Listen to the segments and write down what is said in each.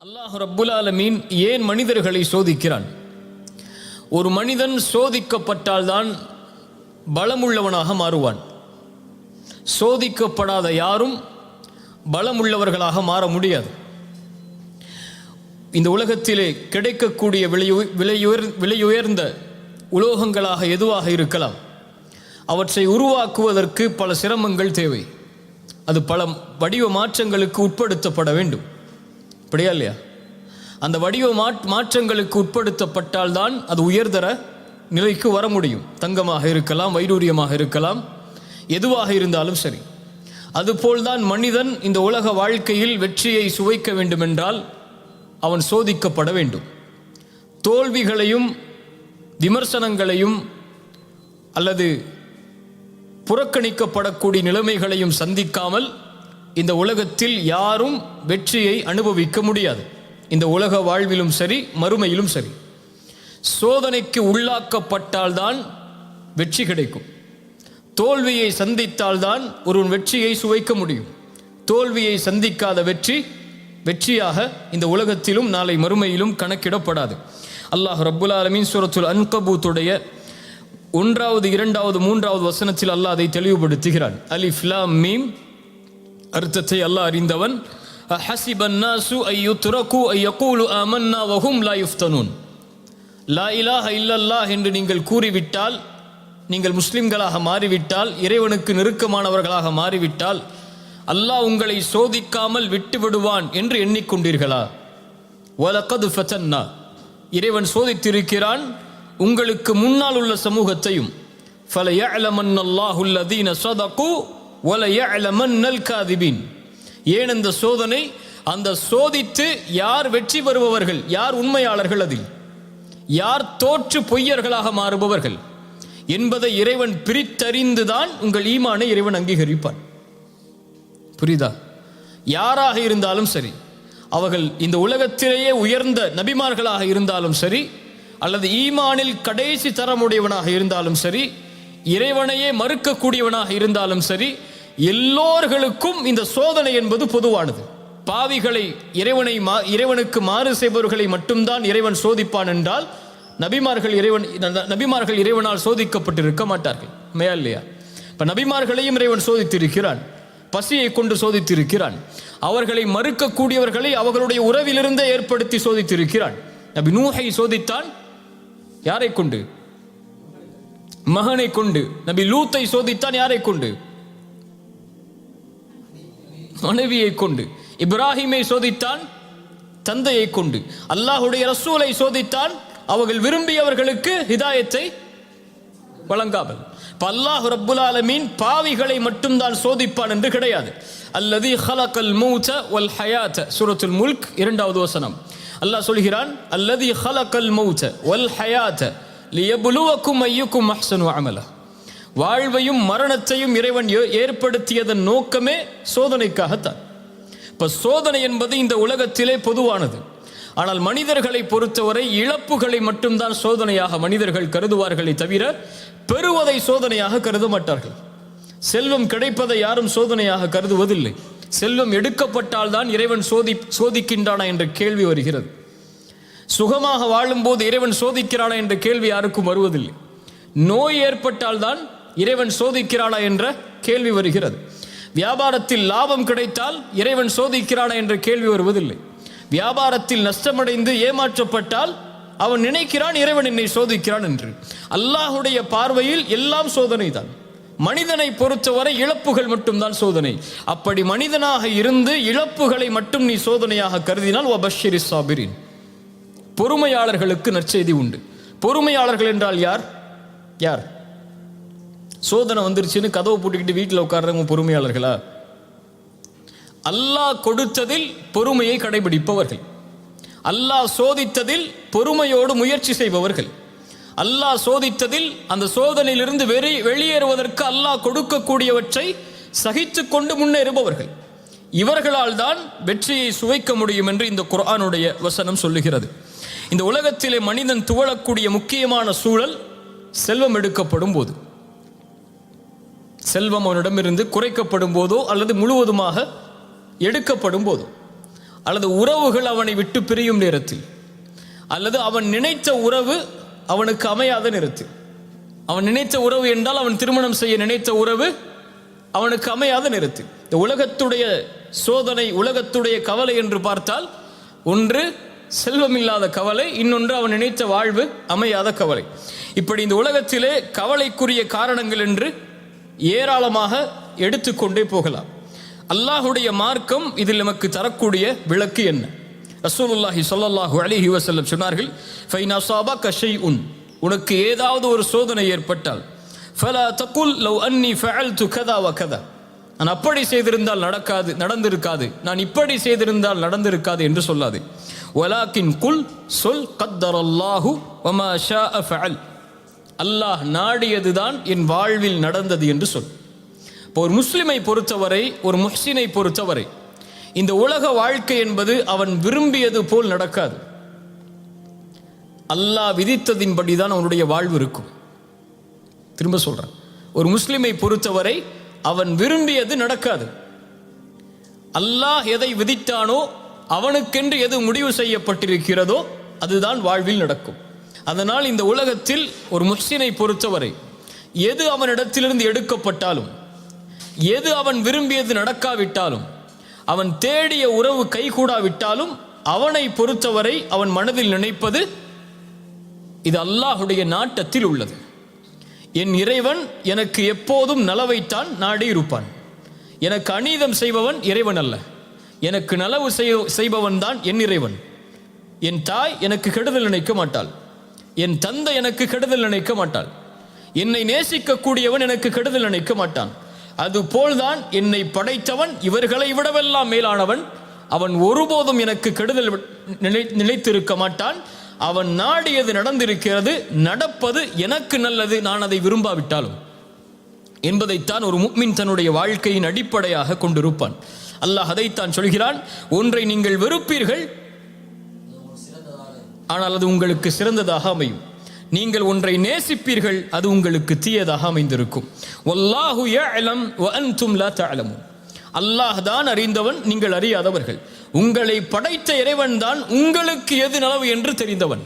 அல்லாஹ் ரப்புல் ஆலமீன் ஏன் மனிதர்களை சோதிக்கிறான்? ஒரு மனிதன் சோதிக்கப்பட்டால்தான் பலமுள்ளவனாக மாறுவான். சோதிக்கப்படாத யாரும் பலமுள்ளவர்களாக மாற முடியாது. இந்த உலகத்திலே கிடைக்கக்கூடிய விலையுயர்ந்த உலோகங்களாக எதுவாக இருக்கலாம், அவற்றை உருவாக்குவதற்கு பல சிரமங்கள் தேவை. அது பல வடிவ மாற்றங்களுக்கு உட்படுத்தப்பட வேண்டும். அப்படியா இல்லையா? அந்த வடிவ மாற்றங்களுக்கு உட்படுத்தப்பட்டால்தான் அது உயர்தர நிலைக்கு வர முடியும். தங்கமாக இருக்கலாம், வைடூரியமாக இருக்கலாம், எதுவாக இருந்தாலும் சரி. அதுபோல்தான் மனிதன் இந்த உலக வாழ்க்கையில் வெற்றியை சுவைக்க வேண்டுமென்றால் அவன் சோதிக்கப்பட வேண்டும். தோல்விகளையும் விமர்சனங்களையும் அல்லது புறக்கணிக்கப்படக்கூடிய நிலைமைகளையும் சந்திக்காமல் இந்த உலகத்தில் யாரும் வெற்றியை அனுபவிக்க முடியாது. இந்த உலக வாழ்விலும் சரி, மறுமையிலும் சரி. சோதனைக்கு உள்ளாக்கப்பட்டால்தான் வெற்றி கிடைக்கும். தோல்வியை சந்தித்தால்தான் ஒருவன் வெற்றியை சுவைக்க முடியும். தோல்வியை சந்திக்காத வெற்றியாக இந்த உலகத்திலும் நாளை மறுமையிலும் கணக்கிடப்படாது. அல்லாஹ் ரப்புல் ஆலமீன் சூரத்துல் அன்கபூத்துடைய 1, 2, 3 வசனத்தில் அல்லாஹ் அதை தெளிவுபடுத்துகிறான். அலிஃப் லாம் மீம் அர்த்தத்தை அல்லாஹ் அறிந்தவன். ஹஸிபன் நாசு அய்யுத்ரகு அய்யகூலு ஆமன்னா வஹும் லா யுஃப்தனூன். லா இலாஹ இல்லல்லாஹ் என்று நீங்கள் கூறிவிட்டால், நீங்கள் முஸ்லிம்களாக மாறிவிட்டால், இறைவனுக்கு நெருக்கமானவர்களாக மாறிவிட்டால் அல்லாஹ் உங்களை சோதிக்காமல் விட்டு விடுவான் என்று எண்ணிக்கொண்டீர்களா? வலகத் ஃபதன்னா, இறைவன் சோதித்திருக்கிறான் உங்களுக்கு முன்னால் உள்ள சமூகத்தையும். ஃபலயஅலமன்னல்லாஹு அல்லதீன ஸதகு வலயஅலமன்னல் காதிபீன். ஏன் அந்த சோதனை? அந்த சோதித்து யார் வெற்றி பெறுபவர்கள், யார் உண்மையாளர்கள், அதில் யார் தோற்று பொய்யர்களாக மாறுபவர்கள் என்பதை இறைவன் பிரித்தறிந்துதான் உங்கள் ஈமானை இறைவன் அங்கீகரிப்பான். புரியுதா? யாராக இருந்தாலும் சரி, அவர்கள் இந்த உலகத்திலேயே உயர்ந்த நபிமார்களாக இருந்தாலும் சரி, அல்லது ஈமானில் கடைசி தரமுடையவனாக இருந்தாலும் சரி, இறைவனையே மறுக்கக்கூடியவனாக இருந்தாலும் சரி, எல்லோர்களுக்கும் இந்த சோதனை என்பது பொதுவானது. பாவிகளை, இறைவனுக்கு மாறு செய்பவர்களை மட்டும்தான் இறைவன் சோதிப்பான் என்றால் நபிமார்கள் இறைவனால் சோதிக்கப்பட்டிருக்க மாட்டார்கள். உண்மையா இல்லையா? இப்ப நபிமார்களையும் இறைவன் சோதித்திருக்கிறான், பசியை கொண்டு சோதித்திருக்கிறான், அவர்களை மறுக்கக்கூடியவர்களை அவர்களுடைய உறவிலிருந்தே ஏற்படுத்தி சோதித்திருக்கிறான். நபி நூஹை சோதித்தான், யாரை கொண்டு? மகனை கொண்டு. நபி லூத்தை சோதித்தான், யாரை கொண்டு? மனைவியை கொண்டு. இப்ராஹிமை சோதித்தான், தந்தையை கொண்டு. அல்லாஹுடைய ரசூலை சோதித்தான், அவர்கள் விரும்பியவர்களுக்கு ஹிதாயத்தை வழங்காமல். அல்லாஹ் ரப்புல் ஆலமீன் பாவிகளை மட்டும்தான் சோதிப்பான் என்று கிடையாது. அல்லதி ஹலகல் மௌத வல் ஹயாத, சூரத்துல் முல்க் 2வது வசனம். அல்லாஹ் சொல்கிறான், அல்லதி ஹலகல் மௌத வல் ஹயாத லியப்லுவக்கும் அய்யுக்கும் அஹ்ஸனு அமல. வாழ்வையும் மரணத்தையும் இறைவன் ஏற்படுத்தியதன் நோக்கமே சோதனைக்காகத்தான். இப்ப சோதனை என்பது இந்த உலகத்திலே பொதுவானது. ஆனால் மனிதர்களை பொறுத்தவரை இழப்புகளை மட்டும்தான் சோதனையாக மனிதர்கள் கருதுவார்களே தவிர பெறுவதை சோதனையாக கருத மாட்டார்கள். செல்வம் கிடைப்பதை யாரும் சோதனையாக கருதுவதில்லை. செல்வம் எடுக்கப்பட்டால் தான் இறைவன் சோதிக்கின்றானா என்ற கேள்வி வருகிறது. சுகமாக வாழும்போது இறைவன் சோதிக்கிறானா என்ற கேள்வி யாருக்கும் வருவதில்லை. நோய் ஏற்பட்டால் தான் இறைவன் சோதிக்கிறானா என்ற கேள்வி வருகிறது. வியாபாரத்தில் லாபம் கிடைத்தால் இறைவன் சோதிக்கிறானா என்ற கேள்வி வருவதில்லை. வியாபாரத்தில் நஷ்டமடைந்து ஏமாற்றப்பட்டால் அவன் நினைக்கிறான் இறைவன் என்னை சோதிக்கிறான் என்று. அல்லாஹுடைய பார்வையில் எல்லாம் சோதனை தான். மனிதனை பொறுத்தவரை இழப்புகள் மட்டும்தான் சோதனை. அப்படி மனிதனாக இருந்து இழப்புகளை மட்டும் நீ சோதனையாக கருதினால் வபஷ்ஷிரி சாபிரின், பொறுமையாளர்களுக்கு நற்செய்தி உண்டு. பொறுமையாளர்கள் என்றால் யார்? யார்? சோதனை வந்துருச்சுன்னு கதவை போட்டுக்கிட்டு வீட்டில் உட்கார்றவங்க பொறுமையாளர்களா? அல்லாஹ் கொடுத்ததில் பொறுமையை கடைபிடிப்பவர்கள், அல்லாஹ் சோதித்ததில் பொறுமையோடு முயற்சி செய்பவர்கள், அல்லாஹ் சோதித்ததில் அந்த சோதனையிலிருந்து வெளியேறுவதற்கு அல்லாஹ் கொடுக்கக்கூடியவற்றை சகித்து கொண்டு முன்னேறுபவர்கள், இவர்களால் தான் வெற்றியை சுவைக்க முடியும் என்று இந்த குர்ஆனுடைய வசனம் சொல்லுகிறது. இந்த உலகத்திலே மனிதன் துவளக்கூடிய முக்கியமான சூழல் செல்வம் எடுக்கப்படும் போது, செல்வம் அவனிடமிருந்து குறைக்கப்படும் போதோ அல்லது முழுவதுமாக எடுக்கப்படும் போதோ, அல்லது உறவுகள் அவனை விட்டு பிரியும் நேரத்தில், அல்லது அவன் நினைத்த உறவு அவனுக்கு அமையாத நேரத்தில். அவன் நினைத்த உறவு என்றால் அவன் திருமணம் செய்ய நினைத்த உறவு அவனுக்கு அமையாத நேரத்தில். இந்த உலகத்துடைய சோதனை, உலகத்துடைய கவலை என்று பார்த்தால், ஒன்று செல்வமில்லாத கவலை, இன்னொன்று அவன் நினைத்த வாழ்வு அமையாத கவலை. இப்படி இந்த உலகத்திலே கவலைக்குரிய காரணங்கள் என்று ஏராளமாக எடுத்துக்கொண்டே போகலாம். அல்லாஹுடைய மார்க்கம் இதில் நமக்கு தரக்கூடிய விளக்கு என்ன? ரசூலுல்லாஹி ஸல்லல்லாஹு அலைஹி வஸல்லம் சொன்னார்கள், ஃபைன் அஸாபக ஷைஉன், உனக்கு ஏதாவது ஒரு சோதனை ஏற்பட்டால், ஃபலா தகுல் லவ் அன்னி ஃபஅல்து கதா வ கதா, நான் அப்படி செய்திருந்தால் நடந்திருக்காது, நான் இப்படி செய்திருந்தால் நடந்திருக்காது என்று சொல்லாது. வலாக்கின் குல், சொல் கத்தரல்லாஹு வமா ஷாஅ ஃபஅல், அல்லாஹ் நாடியதுதான் என் வாழ்வில் நடந்தது என்று சொல். இப்போ ஒரு முஸ்லிமை பொறுத்தவரை, ஒரு முஹ்சினை பொறுத்தவரை, இந்த உலக வாழ்க்கை என்பது அவன் விரும்பியது போல் நடக்காது. அல்லாஹ் விதித்ததின்படி தான் அவனுடைய வாழ்வு இருக்கும். திரும்ப சொல்றேன், ஒரு முஸ்லிமை பொறுத்தவரை அவன் விரும்பியது நடக்காது. அல்லாஹ் எதை விதித்தானோ, அவனுக்கென்று எது முடிவு செய்யப்பட்டிருக்கிறதோ அதுதான் வாழ்வில் நடக்கும். அதனால் இந்த உலகத்தில் ஒரு முஹ்சினை பொறுத்தவரை எது அவனிடத்திலிருந்து எடுக்கப்பட்டாலும், எது அவன் விரும்பியது நடக்காவிட்டாலும், அவன் தேடிய உறவு கைகூடாவிட்டாலும், அவனை பொறுத்தவரை அவன் மனதில் நினைப்பது, இது அல்லாஹுடைய நாட்டத்தில் உள்ளது. என் இறைவன் எனக்கு எப்போதும் நலவைத்தான் நாடி இருப்பான். எனக்கு அநீதம் செய்பவன் இறைவன் அல்ல, எனக்கு நலவு செய்பவன் தான் என் இறைவன். என் தாய் எனக்கு கெடுதல் நினைக்க மாட்டாள், என் தந்தை எனக்கு கெடுதல் நினைக்க மாட்டாள், என்னை நேசிக்கக்கூடியவன் எனக்கு கெடுதல் நினைக்க மாட்டான். அதுபோல்தான் என்னை படைத்தவன் இவர்களை விடவெல்லாம் மேலானவன், அவன் ஒருபோதும் எனக்கு கெடுதல் நினைத்திருக்க மாட்டான். அவன் நாடியது நடந்திருக்கிறது, நடப்பது எனக்கு நல்லது, நான் அதை விரும்பாவிட்டாலும் என்பதைத்தான் ஒரு முஃமின் தன்னுடைய வாழ்க்கையின் அடிப்படையாக கொண்டிருப்பான். அல்லாஹ் அதைத்தான் சொல்கிறான், ஒன்றை நீங்கள் வெறுப்பீர்கள், ஆனால் அது உங்களுக்கு சிறந்ததாக அமையும். நீங்கள் ஒன்றை நேசிப்பீர்கள், அது உங்களுக்கு தீயதாக அமைந்திருக்கும். வல்லாஹு யஅலம் வ அன்தும் லா தஅலமூன், அல்லாஹ் தான் அறிந்தவன், நீங்கள் அறியாதவர்கள். உங்களை படைத்த இறைவன் தான் உங்களுக்கு எது நலவு என்று தெரிந்தவன்.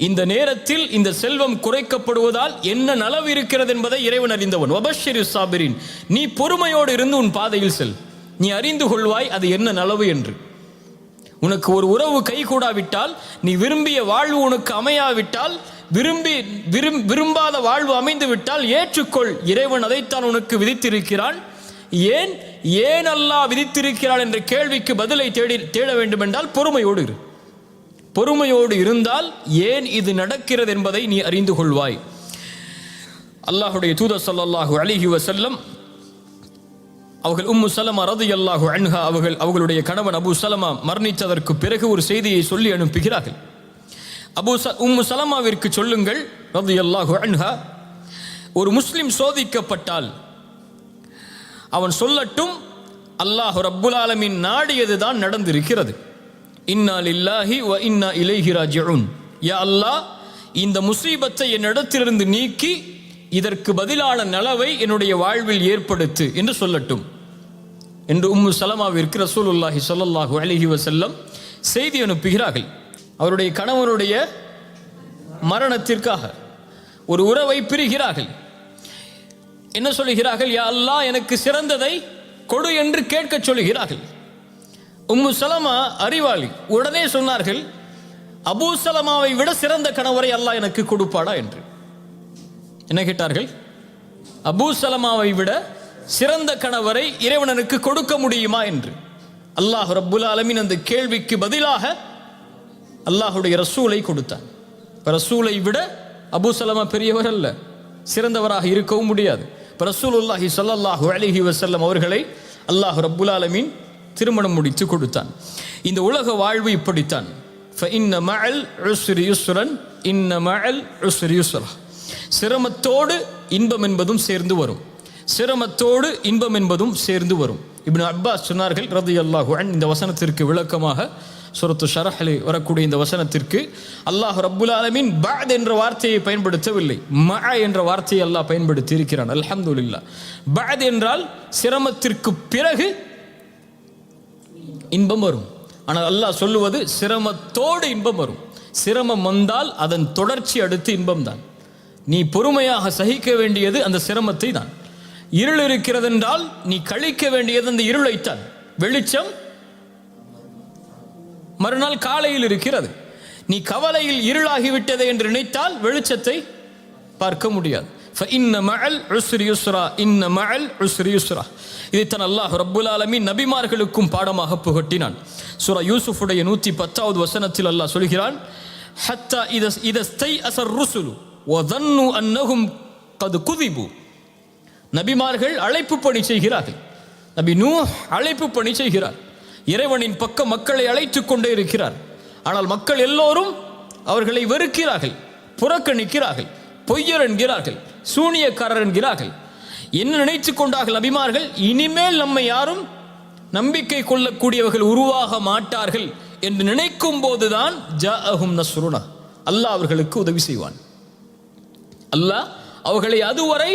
இந்த நேரத்தில் இந்த செல்வம் குறைக்கப்படுவதால் என்ன நலவு இருக்கிறது என்பதை இறைவன் அறிந்தவன். வபஷ்ஷிரி ஸாபிரீன், நீ பொறுமையோடு இருந்து உன் பாதையில் செல், நீ அறிந்து கொள்வாய் அது என்ன நலவு என்று. உனக்கு ஒரு உறவு கைகூடாவிட்டால், நீ விரும்பிய வாழ்வு உனக்கு அமையாவிட்டால், விரும்பாத வாழ்வு அமைந்து விட்டால் ஏற்றுக்கொள், இறைவன் அதைத்தான் உனக்கு விதித்திருக்கிறான். ஏன் அல்லாஹ் விதித்திருக்கிறான் என்ற கேள்விக்கு பதிலை தேட வேண்டும் என்றால் பொறுமையோடு இரு. பொறுமையோடு இருந்தால் ஏன் இது நடக்கிறது என்பதை நீ அறிந்து கொள்வாய். அல்லாஹுடைய தூதர் ஸல்லல்லாஹு அலைஹி வஸல்லம் அவர்கள் உம்மு சலமா ரலியல்லாஹு அன்ஹா அவர்களுடைய கணவன் அபூ சலமா மரணித்ததற்கு பிறகு ஒரு செய்தியை சொல்லி அனுப்புகிறார்கள். உம்மு சலமாவிற்கு சொல்லுங்கள் ரலியல்லாஹு அன்ஹா, ஒரு முஸ்லிம் சோதிக்கப்பட்டால் அவன் சொல்லட்டும், அல்லாஹ் ரப்புல் ஆலமீன் நாடியதுதான் நடந்திருக்கிறது. இன்னா லில்லாஹி வ இன்னா இலைஹி ராஜிஊன், யா அல்லாஹ் இந்த முசீபத்தை என்னிடத்திலிருந்து நீக்கி இதற்கு பதிலான நலவை என்னுடைய வாழ்வில் ஏற்படுத்து என்று சொல்லட்டும் என்று உம்மு சலமாவிற்கு ரசூலுல்லாஹி ஸல்லல்லாஹு அலைஹி வஸல்லம் செய்தி அனுப்புகிறார்கள். அவருடைய கணவனுடைய மரணத்திற்காக ஒரு உறவை பிரிகிறார்கள். என்ன சொல்லுகிறார்கள்? யா அல்லாஹ் எனக்கு சிறந்ததை கொடு என்று கேட்க சொல்லுகிறார்கள். உம்மு சலமா அறிவாளி, உடனே சொன்னார்கள், அபூ சலமாவை விட சிறந்த கணவரை அல்லாஹ் எனக்கு கொடுப்பாடா என்று. என்ன கேட்டார்கள்? அபூ சலமாவை விட சிறந்த கணவரை இறைவனுக்கு கொடுக்க முடியுமா என்று. அல்லாஹ் ரப்புல் ஆலமீன் அந்த கேள்விக்கு பதிலாக அல்லாஹுடைய ரசூலை கொடுத்தான். ரசூலை விட அபூ சலமா பெரியவர் அல்ல, சிறந்தவராக இருக்கவும் முடியாது. ரசூலுல்லாஹி ஸல்லல்லாஹு அலைஹி வஸல்லம் அவர்களை அல்லாஹ் ரப்புல் ஆலமீன் திருமணம் முடித்து கொடுத்தான். இந்த உலக வாழ்வு இப்படித்தான். ஃபஇன்ன மஅல் உஸ்ரி யுஸ்ரன் இன்ன மஅல் உஸ்ரி யுஸ்ரா, சிரமத்தோடு இன்பம் என்பதும் சேர்ந்து வரும், சிரமத்தோடு இன்பம் என்பதும் சேர்ந்து வரும். இப்னு அப்பாஸ் சொன்னார்கள் ரலியல்லாஹு அன்ஹு, இந்த வசனத்திற்கு விளக்கமாக சூரத்து ஷரஹ்ல வரக்கூடிய இந்த வசனத்திற்கு அல்லாஹ் ரப்புல் ஆலமீன் பஅத் என்ற வார்த்தையை பயன்படுத்தவில்லை, மஅ என்ற வார்த்தையை அல்லாஹ் பயன்படுத்தி இருக்கிறான். அல்ஹம்துலில்லாஹ். பஅத் என்றால் சிரமத்திற்கு பிறகு இன்பம் வரும், ஆனால் அல்லாஹ் சொல்லுவது சிரமத்தோடு இன்பம் வரும். சிரமம் வந்தால் அதன் தொடர்ச்சி அடுத்து இன்பம்தான். நீ பொறுமையாக சகிக்க வேண்டியது அந்த சிரமத்தை தான். இருள் இருக்கிறது என்றால் நீ கழிக்க வேண்டியது அந்த இருளைத்தான். வெளிச்சம் மறுநாள் காலையில் இருக்கிறது. நீ கவலையில் இருளாகிவிட்டது என்று நினைத்தால் வெளிச்சத்தை பார்க்க முடியாது. இதைத்தான் அல்லாஹ் ரப்புல் ஆலமீன் நபிமார்களுக்கும் பாடமாக புகட்டினான். சூரா யூசுஃபுடைய 110வது வசனத்தில் அல்லாஹ் சொல்கிறான், ஹத்தா இதஸ்தைஅஸர் ருசுலு வதன்னு அன்னஹும் கத் குதிபு. நபிமார்கள் அழைப்பு பணி செய்கிறார்கள். நபி நூஹ் அழைப்பு பணி செய்கிறார். இறைவனின் பக்கம் மக்களை அழைத்துக் கொண்டே இருக்கிறார். ஆனால் மக்கள் எல்லோரும் அவர்களை வெறுக்கிறார்கள், புறக்கணிக்கிறார்கள், பொய்யர் என்கிறார்கள், சூனியக்காரர் என்கிறார்கள். என்ன நினைத்துக் கொண்டார்கள் நபிமார்கள்? இனிமேல் நம்மை யாரும் நம்பிக்கை கொள்ளக்கூடியவர்கள் உருவாக மாட்டார்கள் என்று நினைக்கும் போதுதான் ஜாஅஹும் நஸ்ருனா, அல்லாஹ் அவர்களுக்கு உதவி செய்வான். அல்லாஹ் அவர்களை அதுவரை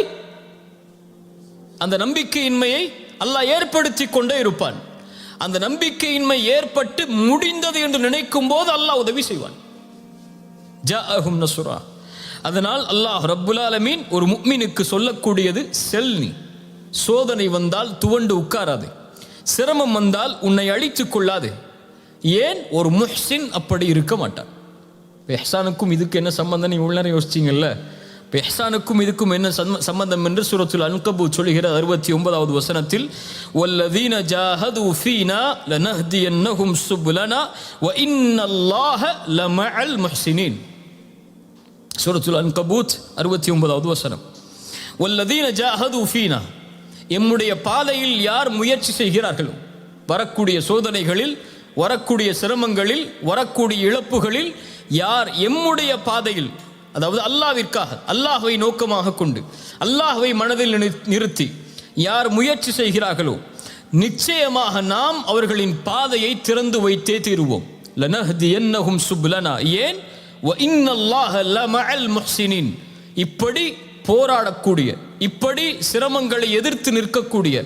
அந்த நம்பிக்கையின்மையை அல்லாஹ் ஏற்படுத்தி கொண்டே இருப்பான். அந்த நம்பிக்கையின்மை ஏற்பட்டு முடிந்தது என்று நினைக்கும் போது அல்லாஹ் உதவி செய்வான். ஜாஅஹும் நஸ்ருனா. அதனால் அல்லாஹ் ரப்புல் ஆலமீன் ஒரு முஃமினுக்கு சொல்லக்கூடியது, செல்னி சோதனை வந்தால் துவண்டு உட்காராது, சிரமம் வந்தால் உன்னை அழித்துக் கொள்ளாது. ஏன்? ஒரு முஹ்சின் அப்படி இருக்க மாட்டான். இஹ்சானுக்கும் இதுக்கு என்ன சம்பந்தம்? நீ உள்ள யோசிச்சிங்கல்ல, இஹ்சானுக்கும் இதுக்கும் என்ன சம்பந்தம் என்று சூரத்துல் அன்கபூத் சொல்கிற 69வது வசனத்தில், வல்லதீன ஜாஹது ஃபீனா லனஹ்தியன்னஹும் சுப்லனா வ இன்னல்லாஹ லமஅல் முஹ்சினீன். சூரத்துல் அன்கபூத் 69வது வசனம். வல்லதீன ஜாஹது ஃபீனா, எம்முடைய பாதையில் யார் முயற்சி செய்கிறார்களோ, வரக்கூடிய சோதனைகளில், வரக்கூடிய சிரமங்களில், வரக்கூடிய இழப்புகளில் யார் எம்முடைய பாதையில், அதாவது அல்லாஹ்விற்காக, அல்லாஹ்வை நோக்கமாக கொண்டு, அல்லாஹ்வை மனதில் நிறுத்தி யார் முயற்சி செய்கிறார்களோ, நிச்சயமாக நாம் அவர்களின் பாதையை திறந்து வைத்தே தீருவோம். லனஹ்தியன்னஹும் சுப்லனா. ஏன்? வ இன்னல்லாஹ லமஅல் முஹ்சினீன். இப்படி போராடக்கூடிய, இப்படி சிரமங்களை எதிர்த்து நிற்கக்கூடிய,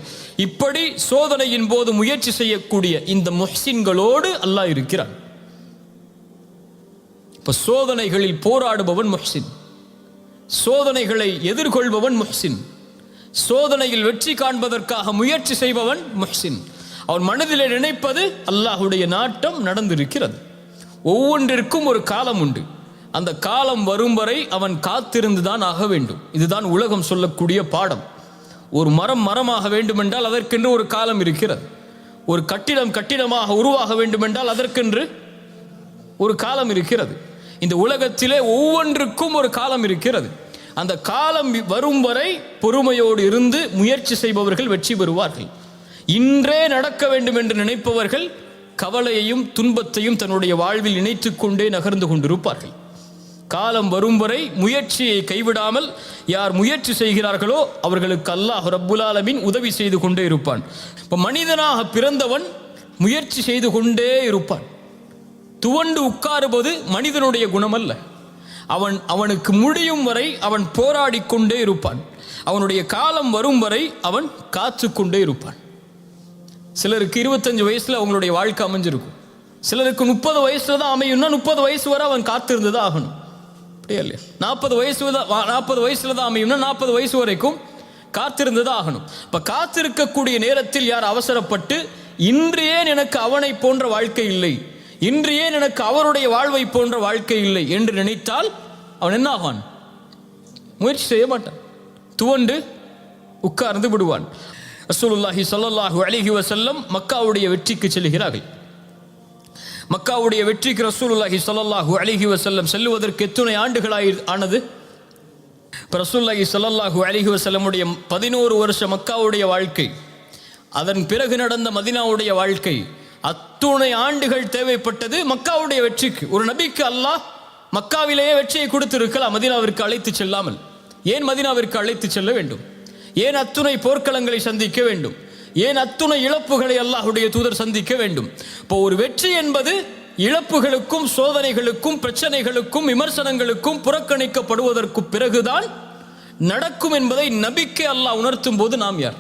இப்படி சோதனையின் போது முயற்சி செய்யக்கூடிய இந்த முஹ்சின்களோடு அல்லாஹ் இருக்கிறான். இப்ப சோதனைகளில் போராடுபவன் முஹ்சின், சோதனைகளை எதிர்கொள்பவன் முஹ்சின், சோதனையில் வெற்றி காண்பதற்காக முயற்சி செய்பவன் முஹ்சின். அவன் மனதிலே நினைப்பது அல்லாஹுடைய நாட்டம் நடந்திருக்கிறது. ஒவ்வொன்றிற்கும் ஒரு காலம் உண்டு. அந்த காலம் வரும் வரை அவன் காத்திருந்துதான் ஆக வேண்டும். இதுதான் உலகம் சொல்லக்கூடிய பாடம். ஒரு மரம் மரமாக வேண்டுமென்றால் அதற்கென்று ஒரு காலம் இருக்கிறது. ஒரு கட்டிடம் கட்டிடமாக உருவாக வேண்டுமென்றால் அதற்கென்று ஒரு காலம் இருக்கிறது. இந்த உலகத்திலே ஒவ்வொன்றுக்கும் ஒரு காலம் இருக்கிறது. அந்த காலம் வரும் வரை பொறுமையோடு இருந்து முயற்சி செய்பவர்கள் வெற்றி பெறுவார்கள். இன்றே நடக்க வேண்டும் என்று நினைப்பவர்கள் கவலையையும் துன்பத்தையும் தன்னுடைய வாழ்வில் இணைத்துக் கொண்டே நகர்ந்து கொண்டிருப்பார்கள். காலம் வரும் வரை முயற்சியை கைவிடாமல் யார் முயற்சி செய்கிறார்களோ அவர்களுக்கு அல்லாஹ் ரப்புல் ஆலமீன் உதவி செய்து கொண்டே இருப்பான். இப்போ மனிதனாக பிறந்தவன் முயற்சி செய்து கொண்டே இருப்பான். துவண்டு உட்காருவது மனிதனுடைய குணமல்ல. அவனுக்கு முடியும் வரை அவன் போராடி கொண்டே இருப்பான். அவனுடைய காலம் வரும் வரை அவன் காத்து கொண்டே இருப்பான். சிலருக்கு 25 வயசுல அவங்களுடைய வாழ்க்கை அமைஞ்சிருக்கும். சிலருக்கு 30 வயசுல தான் அமையும்னா 30 வயசு வரை அவன் காத்திருந்து தான் ஆகணும். அப்படியே இல்லையா? 40 வயசுல தான் அமையும்னா 40 வயசு வரைக்கும் காத்திருந்து தான் ஆகணும். இப்ப காத்திருக்கக்கூடிய நேரத்தில் யார் அவசரப்பட்டு இன்று ஏன் எனக்கு அவனை போன்ற வாழ்க்கை இல்லை, இன்று ஏன் எனக்கு அவருடைய வாழ்வை போன்ற வாழ்க்கை இல்லை என்று நினைத்தால் அவன் என்ன ஆவான்? முயற்சி செய்ய மாட்டான், துவண்டு உட்கார்ந்து விடுவான். ரசூலுல்லாஹி ஸல்லல்லாஹு அலைஹி வஸல்லம் மக்காவுடைய வெற்றிக்கு செல்கிறார்கள். மக்காவுடைய வெற்றிக்கு ரசூலுல்லாஹி ஸல்லல்லாஹு அலைஹி வஸல்லம் செல்லுவதற்கு எத்தனை ஆண்டுகளாய் ஆனது? ரசூலுல்லாஹி ஸல்லல்லாஹு அலைஹி வஸல்லமுடைய 11 வருஷ மக்காவுடைய வாழ்க்கை, அதன் பிறகு நடந்த மதீனாவுடைய வாழ்க்கை, அத்துணை ஆண்டுகள் தேவைப்பட்டது மக்காவுடைய வெற்றிக்கு. ஒரு நபிக்கு அல்லாஹ் மக்காவிலேயே வெற்றியை கொடுத்திருக்கலாம், மதீனாவிற்கு அழைத்து செல்லாமல். ஏன் மதீனாவிற்கு அழைத்து செல்ல வேண்டும்? ஏன் அத்துணை போர்க்களங்களை சந்திக்க வேண்டும்? ஏன் அத்துணை இழப்புகளை அல்லாஹுடைய தூதர் சந்திக்க வேண்டும்? இப்போ ஒரு வெற்றி என்பது இழப்புகளுக்கும் சோதனைகளுக்கும் பிரச்சனைகளுக்கும் விமர்சனங்களுக்கும் புறக்கணிக்கப்படுவதற்கு பிறகுதான் நடக்கும் என்பதை நபிக்கு அல்லாஹ் உணர்த்தும் போது நாம் யார்?